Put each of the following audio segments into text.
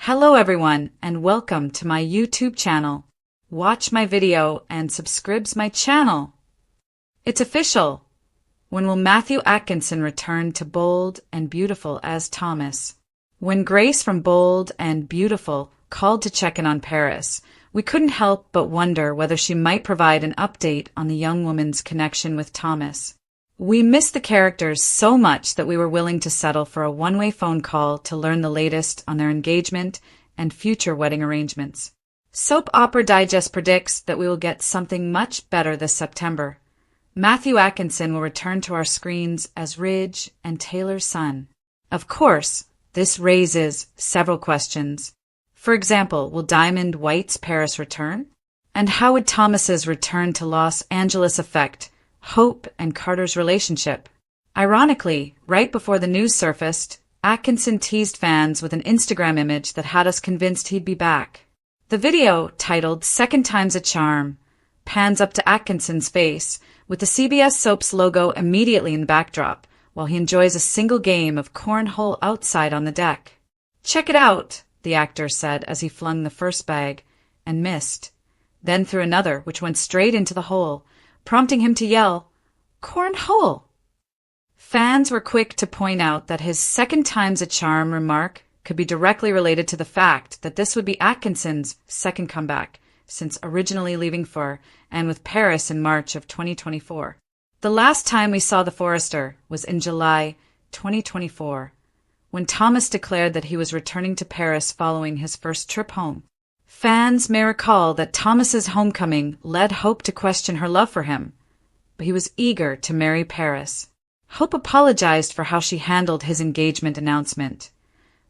Hello everyone and welcome to my YouTube channel. Watch my video and subscribe my channel. It's official. When will Matthew Atkinson return to Bold and Beautiful as Thomas? When Grace from Bold and Beautiful called to check in on Paris, we couldn't help but wonder whether she might provide an update on the young woman's connection with Thomas. We missed the characters so much that we were willing to settle for a one-way phone call to learn the latest on their engagement and future wedding arrangements. Soap Opera Digest predicts that we will get something much better this September. Matthew Atkinson will return to our screens as Ridge and Taylor's son. Of course, this raises several questions. For example, will Diamond White's Paris return? And how would Thomas's return to Los Angeles affect Hope and Carter's relationship? Ironically, right before the news surfaced, Atkinson teased fans with an Instagram image that had us convinced he'd be back. The video, titled "Second Time's a Charm," pans up to Atkinson's face, with the CBS Soaps logo immediately in the backdrop, while he enjoys a single game of cornhole outside on the deck. "Check it out," the actor said as he flung the first bag, and missed, then threw another which went straight into the hole, prompting him to yell, "Cornhole!" Fans were quick to point out that his "second time's a charm" remark could be directly related to the fact that this would be Atkinson's second comeback since originally leaving for and with Paris in March of 2024. The last time we saw the Forester was in July 2024, when Thomas declared that he was returning to Paris following his first trip home. Fans may recall that Thomas's homecoming led Hope to question her love for him, but he was eager to marry Paris. Hope apologized for how she handled his engagement announcement,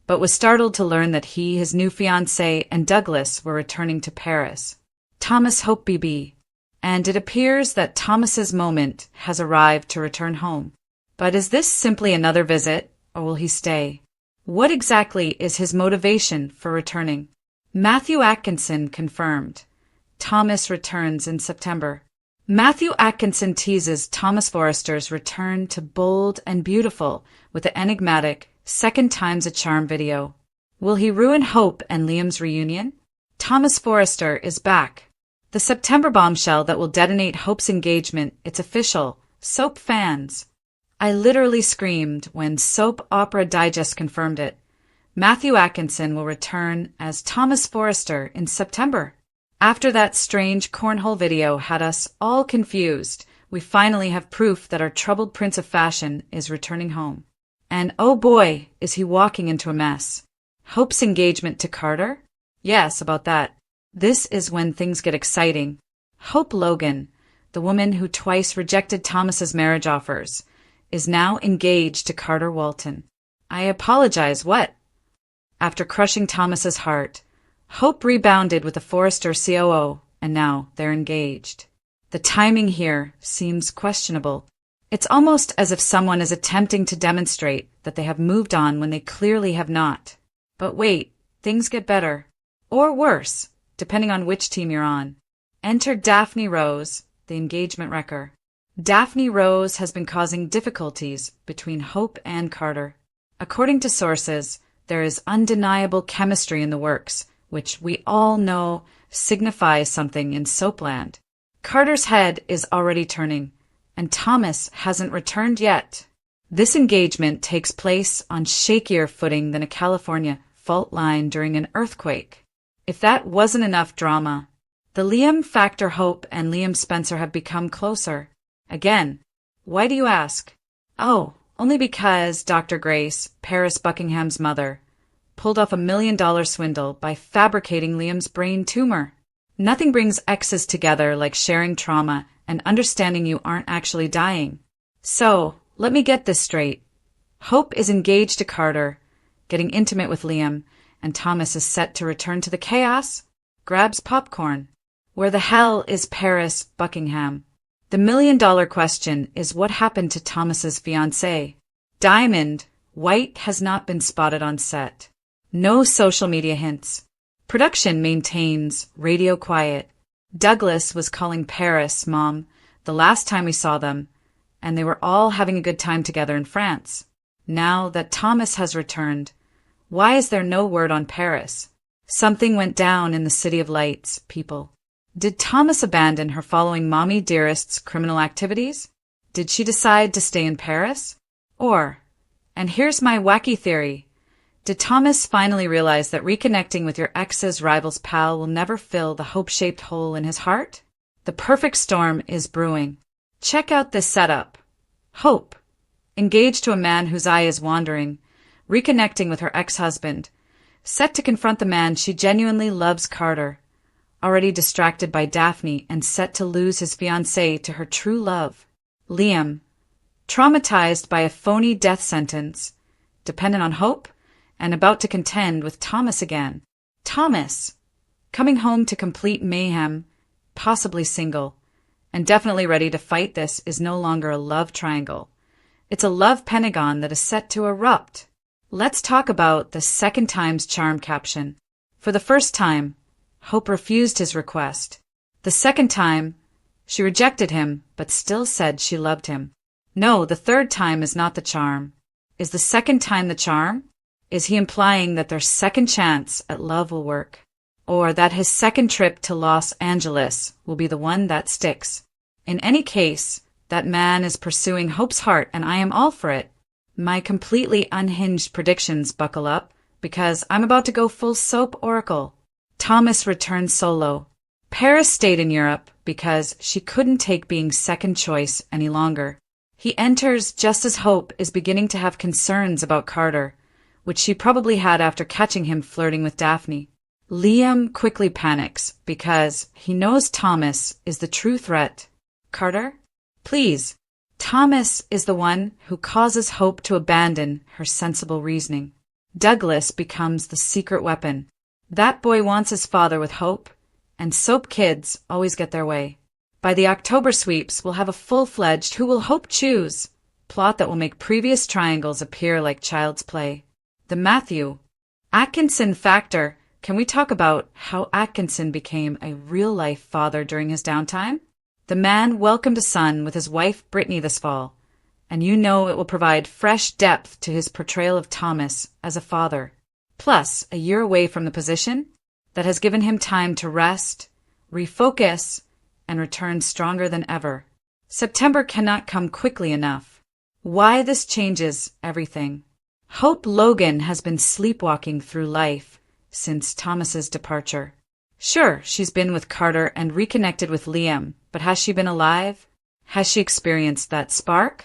but was startled to learn that he, his new fiancé, and Douglas were returning to Paris. Thomas Hope BB. And it appears that Thomas's moment has arrived to return home. But is this simply another visit, or will he stay? What exactly is his motivation for returning? Matthew Atkinson confirmed. Thomas returns in September. Matthew Atkinson teases Thomas Forrester's return to Bold and Beautiful with the enigmatic "Second Time's a Charm" video. Will he ruin Hope and Liam's reunion? Thomas Forrester is back. The September bombshell that will detonate Hope's engagement, it's official. Soap fans. I literally screamed when Soap Opera Digest confirmed it. Matthew Atkinson will return as Thomas Forrester in September. After that strange cornhole video had us all confused, we finally have proof that our troubled Prince of Fashion is returning home. And oh boy, is he walking into a mess. Hope's engagement to Carter? Yes, about that. This is when things get exciting. Hope Logan, the woman who twice rejected Thomas's marriage offers, is now engaged to Carter Walton. I apologize, what? After crushing Thomas's heart, Hope rebounded with the Forrester COO, and now they're engaged. The timing here seems questionable. It's almost as if someone is attempting to demonstrate that they have moved on when they clearly have not. But wait, things get better. Or worse, depending on which team you're on. Enter Daphne Rose, the engagement wrecker. Daphne Rose has been causing difficulties between Hope and Carter. According to sources, there is undeniable chemistry in the works, which we all know signifies something in Soapland. Carter's head is already turning, and Thomas hasn't returned yet. This engagement takes place on shakier footing than a California fault line during an earthquake. If that wasn't enough drama, the Liam factor. Hope and Liam Spencer have become closer. Again, why do you ask? Oh, only because Dr. Grace, Paris Buckingham's mother, pulled off $1 million swindle by fabricating Liam's brain tumor. Nothing brings exes together like sharing trauma and understanding you aren't actually dying. So, let me get this straight. Hope is engaged to Carter, getting intimate with Liam, and Thomas is set to return to the chaos? Grabs popcorn. Where the hell is Paris Buckingham? The $1 million question is what happened to Thomas's fiancée. Diamond White has not been spotted on set. No social media hints. Production maintains radio quiet. Douglas was calling Paris Mom the last time we saw them, and they were all having a good time together in France. Now that Thomas has returned, Why is there no word on Paris? Something went down in the City of Lights, people. Did Thomas abandon her following Mommy Dearest's criminal activities? Did she decide to stay in Paris? Or, and here's my wacky theory, did Thomas finally realize that reconnecting with your ex's rival's pal will never fill the hope-shaped hole in his heart? The perfect storm is brewing. Check out this setup. Hope, engaged to a man whose eye is wandering, reconnecting with her ex-husband, set to confront the man she genuinely loves, Carter, already distracted by Daphne and set to lose his fiancée to her true love. Liam, traumatized by a phony death sentence, dependent on hope, and about to contend with Thomas again. Thomas, coming home to complete mayhem, possibly single, and definitely ready to fight. This is no longer a love triangle. It's a love pentagon that is set to erupt. Let's talk about the second time's charm caption. For the first time, Hope refused his request. The second time, she rejected him, but still said she loved him. No, the third time is not the charm. Is the second time the charm? Is he implying that their second chance at love will work? Or that his second trip to Los Angeles will be the one that sticks? In any case, that man is pursuing Hope's heart, and I am all for it. My completely unhinged predictions buckle up, because I'm about to go full soap oracle. Thomas returned solo. Paris stayed in Europe because she couldn't take being second choice any longer. He enters just as Hope is beginning to have concerns about Carter, which she probably had after catching him flirting with Daphne. Liam quickly panics because he knows Thomas is the true threat. Carter? Please. Thomas is the one who causes Hope to abandon her sensible reasoning. Douglas becomes the secret weapon. That boy wants his father with Hope, and soap kids always get their way. By the October sweeps, we'll have a full-fledged Who Will Hope Choose plot that will make previous triangles appear like child's play. The Matthew Atkinson factor. Can we talk about how Atkinson became a real-life father during his downtime? The man welcomed a son with his wife Brittany this fall, and you know it will provide fresh depth to his portrayal of Thomas as a father. Plus, a year away from the position that has given him time to rest, refocus, and return stronger than ever. September cannot come quickly enough. Why this changes everything. Hope Logan has been sleepwalking through life since Thomas's departure. Sure, she's been with Carter and reconnected with Liam, but has she been alive? Has she experienced that spark?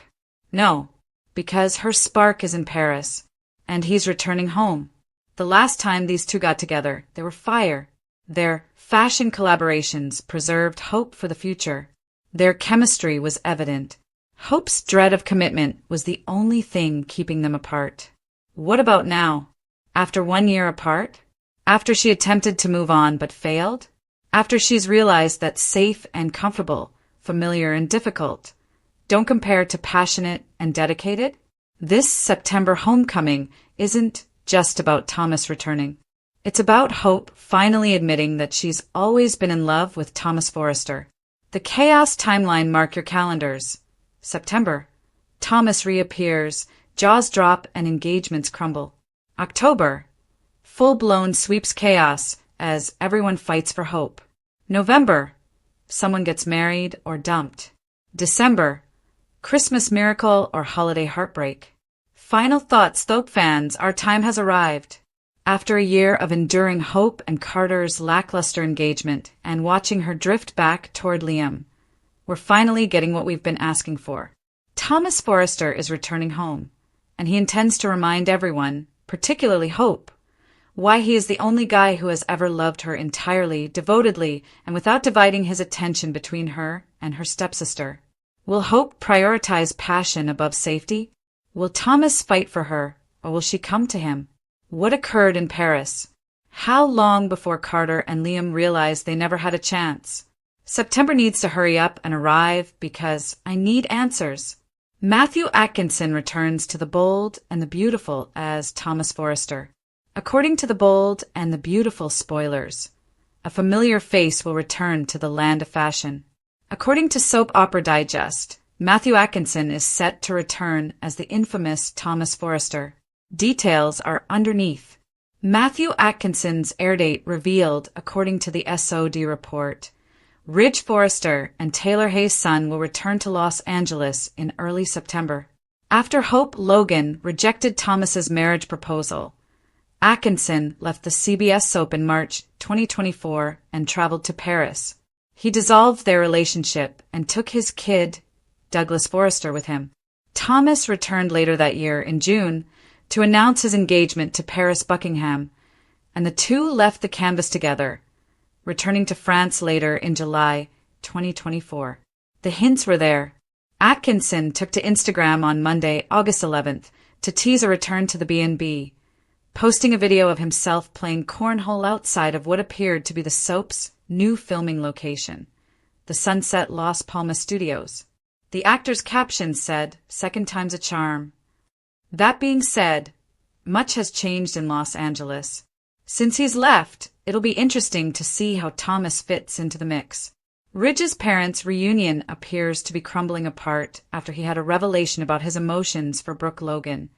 No, because her spark is in Paris, and he's returning home. The last time these two got together, they were fire. Their fashion collaborations preserved hope for the future. Their chemistry was evident. Hope's dread of commitment was the only thing keeping them apart. What about now? After 1 year apart? After she attempted to move on but failed? After she's realized that safe and comfortable, familiar and difficult, don't compare to passionate and dedicated? This September homecoming isn't just about Thomas returning. It's about Hope finally admitting that she's always been in love with Thomas Forrester. The chaos timeline, mark your calendars. September. Thomas reappears, jaws drop and engagements crumble. October. Full-blown sweeps chaos as everyone fights for hope. November. Someone gets married or dumped. December. Christmas miracle or holiday heartbreak. Final thoughts, Soap fans, our time has arrived. After a year of enduring Hope and Carter's lackluster engagement and watching her drift back toward Liam, we're finally getting what we've been asking for. Thomas Forrester is returning home, and he intends to remind everyone, particularly Hope, why he is the only guy who has ever loved her entirely, devotedly, and without dividing his attention between her and her stepsister. Will Hope prioritize passion above safety? Will Thomas fight for her, or will she come to him? What occurred in Paris? How long before Carter and Liam realized they never had a chance? September needs to hurry up and arrive because I need answers. Matthew Atkinson returns to the bold and the beautiful as Thomas Forrester. According to the bold and the beautiful spoilers, a familiar face will return to the land of fashion. According to Soap Opera Digest, Matthew Atkinson is set to return as the infamous Thomas Forrester. Details are underneath. Matthew Atkinson's airdate revealed, according to the SOD report, Ridge Forrester and Taylor Hayes' son will return to Los Angeles in early September. After Hope Logan rejected Thomas's marriage proposal, Atkinson left the CBS soap in March 2024 and traveled to Paris. He dissolved their relationship and took his kid, Douglas Forrester, with him. Thomas returned later that year, in June, to announce his engagement to Paris Buckingham, and the two left the canvas together, returning to France later in July 2024. The hints were there. Atkinson took to Instagram on Monday, August 11th, to tease a return to the B&B, posting a video of himself playing cornhole outside of what appeared to be the soap's new filming location, the Sunset Las Palmas Studios. The actor's caption said, "Second time's a charm." That being said, much has changed in Los Angeles. Since he's left, it'll be interesting to see how Thomas fits into the mix. Ridge's parents' reunion appears to be crumbling apart after he had a revelation about his emotions for Brooke Logan,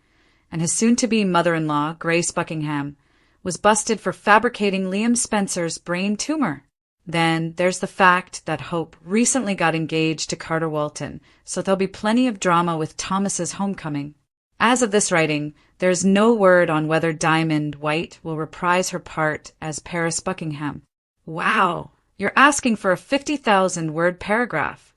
and his soon-to-be mother-in-law, Grace Buckingham, was busted for fabricating Liam Spencer's brain tumor. Then there's the fact that Hope recently got engaged to Carter Walton, so there'll be plenty of drama with Thomas's homecoming. As of this writing, there's no word on whether Diamond White will reprise her part as Paris Buckingham. Wow! You're asking for a 50,000-word paragraph.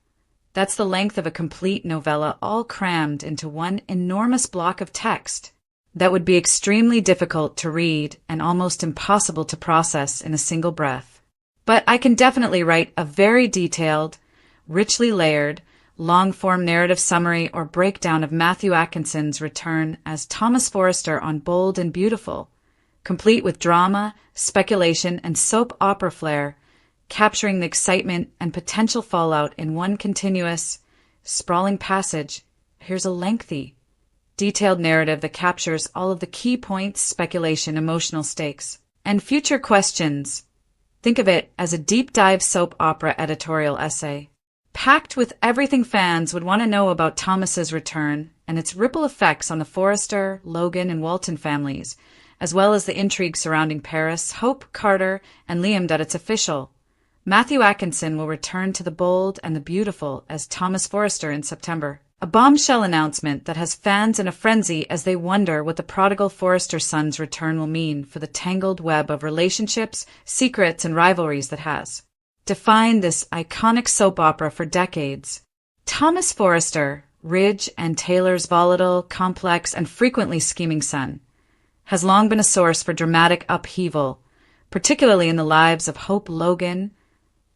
That's the length of a complete novella, all crammed into one enormous block of text. That would be extremely difficult to read and almost impossible to process in a single breath. But I can definitely write a very detailed, richly layered, long-form narrative summary or breakdown of Matthew Atkinson's return as Thomas Forrester on Bold and Beautiful, complete with drama, speculation, and soap opera flair, capturing the excitement and potential fallout in one continuous, sprawling passage. Here's a lengthy, detailed narrative that captures all of the key points, speculation, emotional stakes, and future questions. Think of it as a deep-dive soap opera editorial essay, packed with everything fans would want to know about Thomas's return and its ripple effects on the Forrester, Logan, and Walton families, as well as the intrigue surrounding Paris, Hope, Carter, and Liam. That it's official. Matthew Atkinson will return to the Bold and the Beautiful as Thomas Forrester in September. A bombshell announcement that has fans in a frenzy as they wonder what the prodigal Forrester son's return will mean for the tangled web of relationships, secrets, and rivalries that has defined this iconic soap opera for decades. Thomas Forrester, Ridge and Taylor's volatile, complex, and frequently scheming son, has long been a source for dramatic upheaval, particularly in the lives of Hope Logan,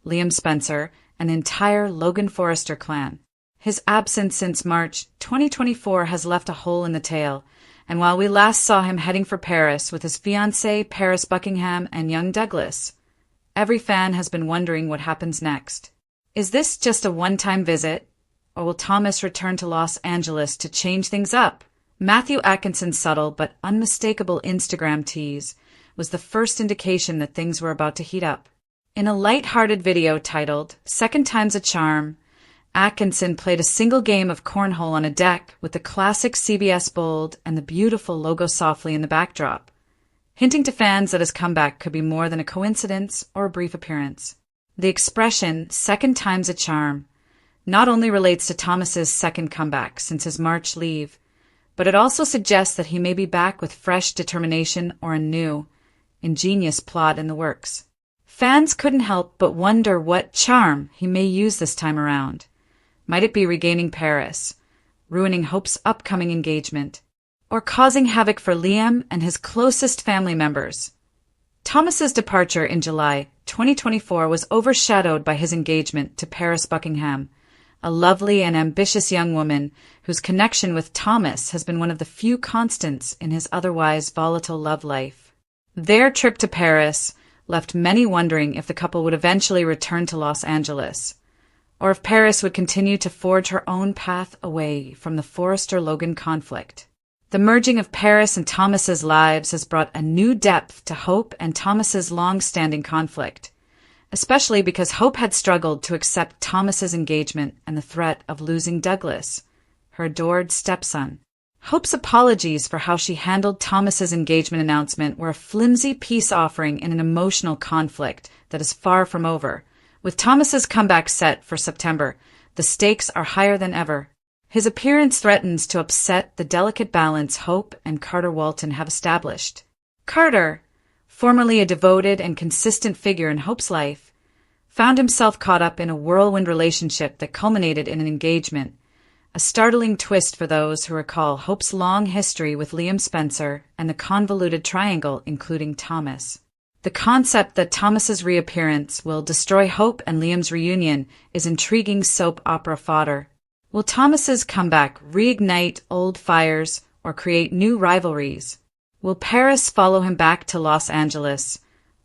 Liam Spencer, and the entire Logan Forrester clan. His absence since March 2024 has left a hole in the tale, and while we last saw him heading for Paris with his fiancée Paris Buckingham and young Douglas, every fan has been wondering what happens next. Is this just a one-time visit, or will Thomas return to Los Angeles to change things up? Matthew Atkinson's subtle but unmistakable Instagram tease was the first indication that things were about to heat up. In a light-hearted video titled "Second Time's a Charm," Atkinson played a single game of cornhole on a deck with the classic CBS Bold and the beautiful logo softly in the backdrop, hinting to fans that his comeback could be more than a coincidence or a brief appearance. The expression, "second time's a charm," not only relates to Thomas's second comeback since his March leave, but it also suggests that he may be back with fresh determination or a new, ingenious plot in the works. Fans couldn't help but wonder what charm he may use this time around. Might it be regaining Paris, ruining Hope's upcoming engagement, or causing havoc for Liam and his closest family members? Thomas's departure in July 2024 was overshadowed by his engagement to Paris Buckingham, a lovely and ambitious young woman whose connection with Thomas has been one of the few constants in his otherwise volatile love life. Their trip to Paris left many wondering if the couple would eventually return to Los Angeles, or if Paris would continue to forge her own path away from the Forrester-Logan conflict. The merging of Paris and Thomas's lives has brought a new depth to Hope and Thomas's long-standing conflict, especially because Hope had struggled to accept Thomas's engagement and the threat of losing Douglas, her adored stepson. Hope's apologies for how she handled Thomas's engagement announcement were a flimsy peace offering in an emotional conflict that is far from over. With Thomas's comeback set for September, the stakes are higher than ever. His appearance threatens to upset the delicate balance Hope and Carter Walton have established. Carter, formerly a devoted and consistent figure in Hope's life, found himself caught up in a whirlwind relationship that culminated in an engagement, a startling twist for those who recall Hope's long history with Liam Spencer and the convoluted triangle including Thomas. The concept that Thomas's reappearance will destroy Hope and Liam's reunion is intriguing soap opera fodder. Will Thomas's comeback reignite old fires or create new rivalries? Will Paris follow him back to Los Angeles,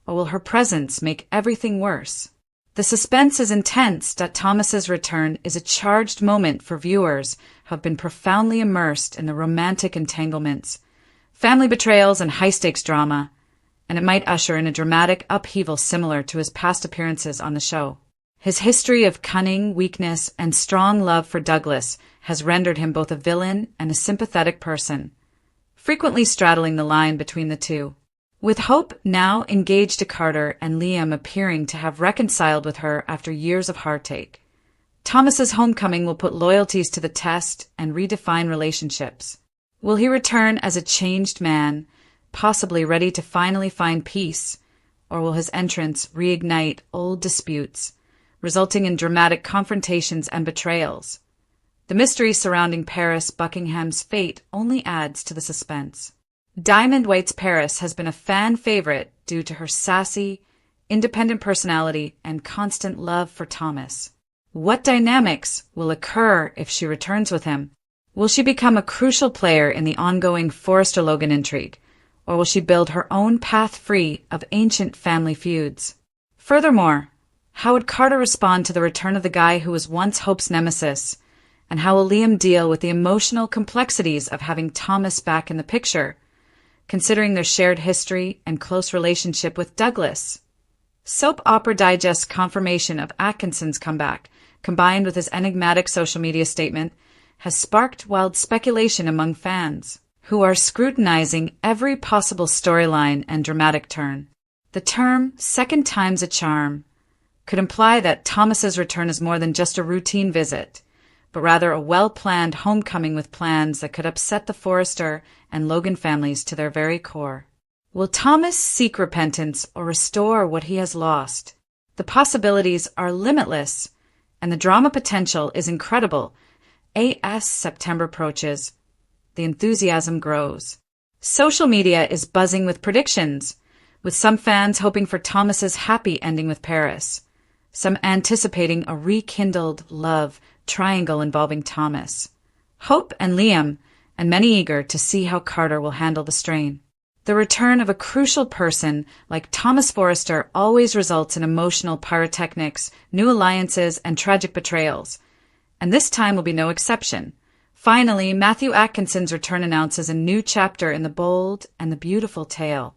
or will her presence make everything worse? The suspense is intense that Thomas's return is a charged moment for viewers who have been profoundly immersed in the romantic entanglements, family betrayals, and high-stakes drama, and it might usher in a dramatic upheaval similar to his past appearances on the show. His history of cunning, weakness, and strong love for Douglas has rendered him both a villain and a sympathetic person, frequently straddling the line between the two. With Hope now engaged to Carter and Liam appearing to have reconciled with her after years of heartache, Thomas's homecoming will put loyalties to the test and redefine relationships. Will he return as a changed man, possibly ready to finally find peace, or will his entrance reignite old disputes, resulting in dramatic confrontations and betrayals? The mystery surrounding Paris Buckingham's fate only adds to the suspense. Diamond White's Paris has been a fan favorite due to her sassy, independent personality and constant love for Thomas. What dynamics will occur if she returns with him? Will she become a crucial player in the ongoing Forrester-Logan intrigue, or will she build her own path free of ancient family feuds? Furthermore, how would Carter respond to the return of the guy who was once Hope's nemesis, and how will Liam deal with the emotional complexities of having Thomas back in the picture, considering their shared history and close relationship with Douglas? Soap Opera Digest's confirmation of Atkinson's comeback, combined with his enigmatic social media statement, has sparked wild speculation among fans, who are scrutinizing every possible storyline and dramatic turn. The term second time's a charm could imply that Thomas's return is more than just a routine visit, but rather a well-planned homecoming with plans that could upset the Forrester and Logan families to their very core. Will Thomas seek repentance or restore what he has lost? The possibilities are limitless, and the drama potential is incredible. As September approaches, the enthusiasm grows. Social media is buzzing with predictions, with some fans hoping for Thomas's happy ending with Paris, some anticipating a rekindled love triangle involving Thomas, Hope, and Liam, and many eager to see how Carter will handle the strain. The return of a crucial person like Thomas Forrester always results in emotional pyrotechnics, new alliances, and tragic betrayals, and this time will be no exception. Finally, Matthew Atkinson's return announces a new chapter in the bold and the beautiful tale,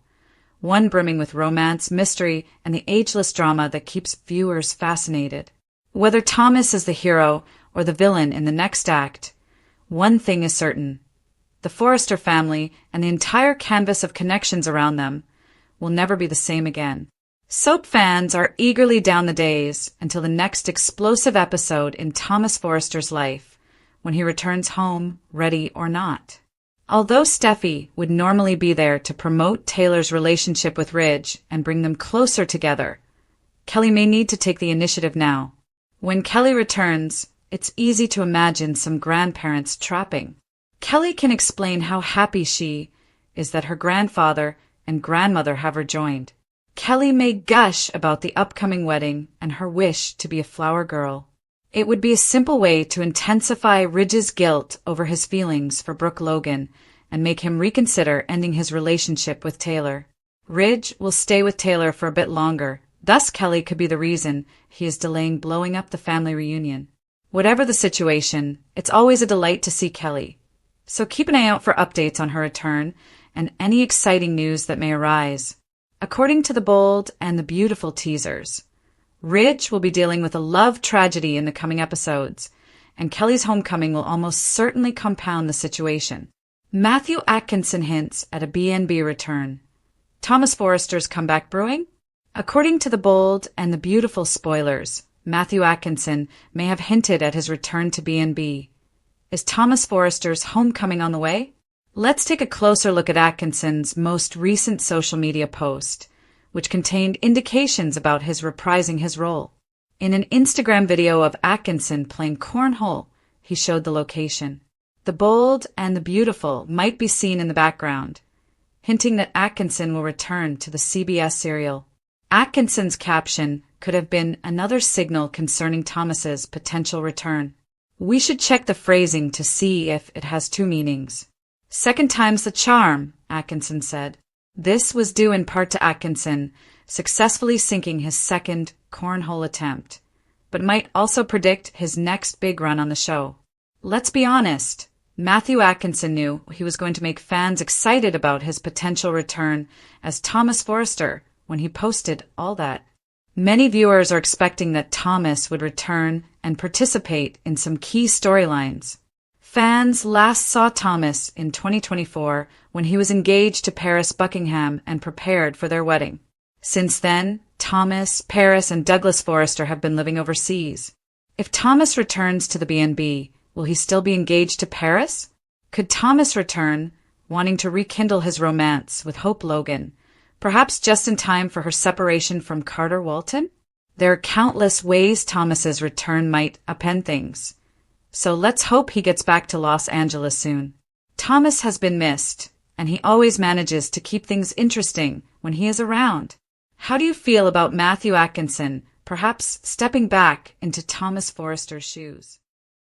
one brimming with romance, mystery, and the ageless drama that keeps viewers fascinated. Whether Thomas is the hero or the villain in the next act, one thing is certain: the Forrester family and the entire canvas of connections around them will never be the same again. Soap fans are eagerly down the days until the next explosive episode in Thomas Forrester's life, when he returns home, ready or not. Although Steffi would normally be there to promote Taylor's relationship with Ridge and bring them closer together, Kelly may need to take the initiative now. When Kelly returns, it's easy to imagine some grandparents trapping. Kelly can explain how happy she is that her grandfather and grandmother have rejoined. Kelly may gush about the upcoming wedding and her wish to be a flower girl. It would be a simple way to intensify Ridge's guilt over his feelings for Brooke Logan and make him reconsider ending his relationship with Taylor. Ridge will stay with Taylor for a bit longer. Thus, Kelly could be the reason he is delaying blowing up the family reunion. Whatever the situation, it's always a delight to see Kelly. So keep an eye out for updates on her return and any exciting news that may arise. According to the bold and the beautiful teasers, Ridge will be dealing with a love tragedy in the coming episodes, and Kelly's homecoming will almost certainly compound the situation. Matthew Atkinson hints at a B&B return. Thomas Forrester's comeback brewing? According to the bold and the beautiful spoilers, Matthew Atkinson may have hinted at his return to B&B. Is Thomas Forrester's homecoming on the way? Let's take a closer look at Atkinson's most recent social media post, which contained indications about his reprising his role. In an Instagram video of Atkinson playing cornhole, he showed the location. The bold and the beautiful might be seen in the background, hinting that Atkinson will return to the CBS serial. Atkinson's caption could have been another signal concerning Thomas's potential return. We should check the phrasing to see if it has two meanings. Second time's the charm, Atkinson said. This was due in part to Atkinson successfully sinking his second cornhole attempt, but might also predict his next big run on the show. Let's be honest, Matthew Atkinson knew he was going to make fans excited about his potential return as Thomas Forrester when he posted all that. Many viewers are expecting that Thomas would return and participate in some key storylines. Fans last saw Thomas in 2024 when he was engaged to Paris Buckingham and prepared for their wedding. Since then, Thomas, Paris, and Douglas Forrester have been living overseas. If Thomas returns to the B&B, will he still be engaged to Paris? Could Thomas return, wanting to rekindle his romance with Hope Logan, perhaps just in time for her separation from Carter Walton? There are countless ways Thomas's return might upend things. So let's hope he gets back to Los Angeles soon. Thomas has been missed, and he always manages to keep things interesting when he is around. How do you feel about Matthew Atkinson perhaps stepping back into Thomas Forrester's shoes?